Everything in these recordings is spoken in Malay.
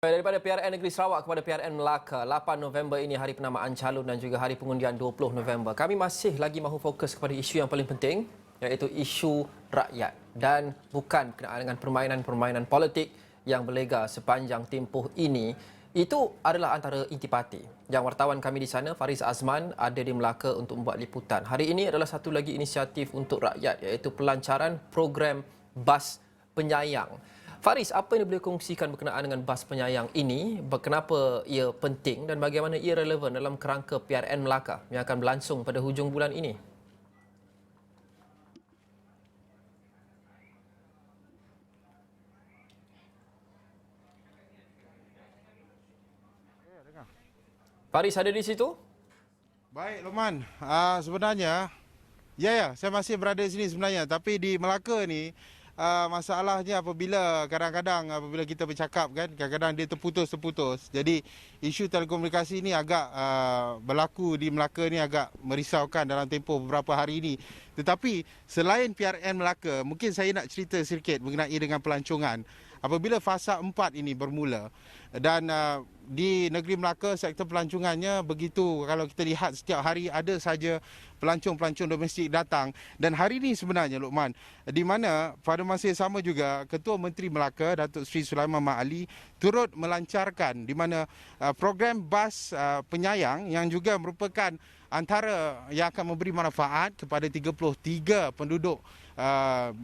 Daripada PRN Negeri Sarawak kepada PRN Melaka, 8 November ini hari penamaan calon dan juga hari pengundian 20 November. Kami masih lagi mahu fokus kepada isu yang paling penting, iaitu isu rakyat dan bukan berkenaan dengan permainan-permainan politik yang berlega sepanjang tempoh ini. Itu adalah antara intipati. Yang wartawan kami di sana, Faris Azman, ada di Melaka untuk membuat liputan. Hari ini adalah satu lagi inisiatif untuk rakyat, iaitu pelancaran program bas penyayang. Faris, apa yang boleh kongsikan berkenaan dengan bas penyayang ini? Kenapa ia penting dan bagaimana ia relevan dalam kerangka PRN Melaka yang akan berlangsung pada hujung bulan ini? Faris ada di situ? Baik, Lokman. Sebenarnya, saya masih berada di sini sebenarnya. Tapi di Melaka ni, masalahnya apabila kita bercakap kan, kadang-kadang dia terputus. Jadi isu telekomunikasi ni agak berlaku di Melaka ni agak merisaukan dalam tempoh beberapa hari ini. Tetapi selain PRN Melaka, mungkin saya nak cerita sedikit mengenai dengan pelancongan. Apabila fasa 4 ini bermula dan di negeri Melaka sektor pelancongannya begitu, kalau kita lihat setiap hari ada saja pelancong-pelancong domestik datang. Dan hari ini sebenarnya Lokman, di mana pada masa yang sama juga Ketua Menteri Melaka Datuk Seri Sulaiman Mat Ali turut melancarkan di mana program bas penyayang yang juga merupakan antara yang akan memberi manfaat kepada 33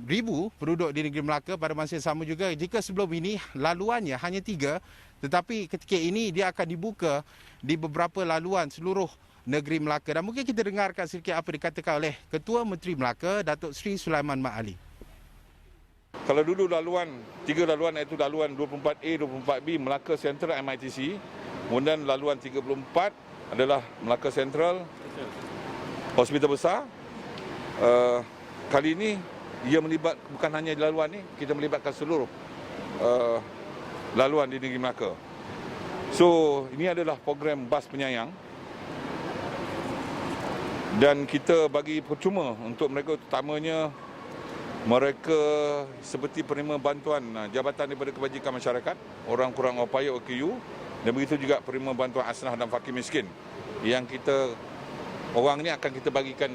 ribu penduduk di negeri Melaka pada masa yang sama juga. Jika sebelum ini laluannya hanya 3, tetapi ketika ini dia akan dibuka di beberapa laluan seluruh negeri Melaka. Dan mungkin kita dengarkan sedikit apa dikatakan oleh Ketua Menteri Melaka Datuk Seri Sulaiman Mat Ali. Kalau dulu tiga laluan iaitu laluan 24A, 24B Melaka Central MITC, kemudian laluan 34 adalah Melaka Central Hospital Besar. Kali ini ia melibat bukan hanya laluan ni, kita melibatkan seluruh laluan di negeri Melaka. So ini adalah program bas penyayang dan kita bagi percuma untuk mereka, terutamanya mereka seperti penerima bantuan Jabatan daripada Kebajikan Masyarakat, Orang Kurang Upaya OKU, dan begitu juga penerima bantuan asnah dan fakir miskin yang orang ni akan kita bagikan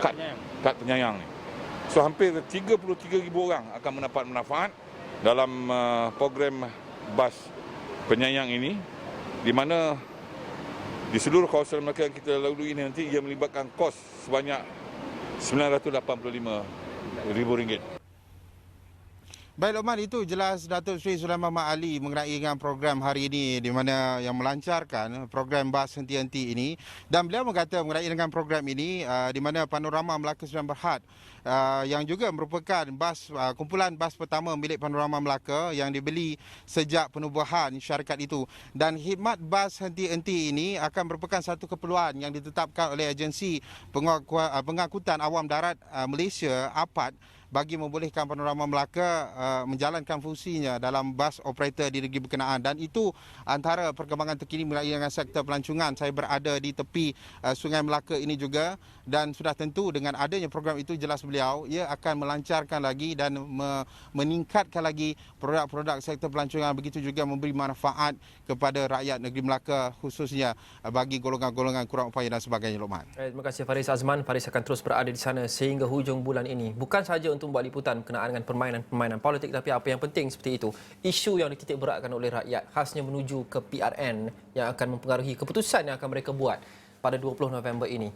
kad penyayang ni. So hampir 33,000 orang akan mendapat manfaat dalam program bas penyayang ini, di mana di seluruh kawasan Melaka yang kita lalui ini nanti ia melibatkan kos sebanyak RM985,000. Baik Lokman, itu jelas Datuk Seri Sulaiman Mat Ali mengenai dengan program hari ini di mana yang melancarkan program bas henti-henti ini. Dan beliau berkata mengenai dengan program ini di mana Panorama Melaka Sembilan Berhad yang juga merupakan kumpulan bas pertama milik Panorama Melaka yang dibeli sejak penubuhan syarikat itu. Dan khidmat bas henti-henti ini akan merupakan satu keperluan yang ditetapkan oleh Agensi Pengangkutan Awam Darat Malaysia APAD bagi membolehkan Panorama Melaka menjalankan fungsinya dalam bas operator di negeri berkenaan. Dan itu antara perkembangan terkini mengenai dengan sektor pelancongan. Saya berada di tepi Sungai Melaka ini juga, dan sudah tentu dengan adanya program itu jelas beliau ia akan melancarkan lagi dan meningkatkan lagi produk-produk sektor pelancongan, begitu juga memberi manfaat kepada rakyat negeri Melaka, khususnya bagi golongan-golongan kurang upaya dan sebagainya. Lokman. Terima kasih Faris Azman. Faris akan terus berada di sana sehingga hujung bulan ini. Bukan sahaja untuk membuat liputan berkenaan dengan permainan-permainan politik, tapi apa yang penting seperti itu, isu yang dititik beratkan oleh rakyat khasnya menuju ke PRN yang akan mempengaruhi keputusan yang akan mereka buat pada 20 November ini.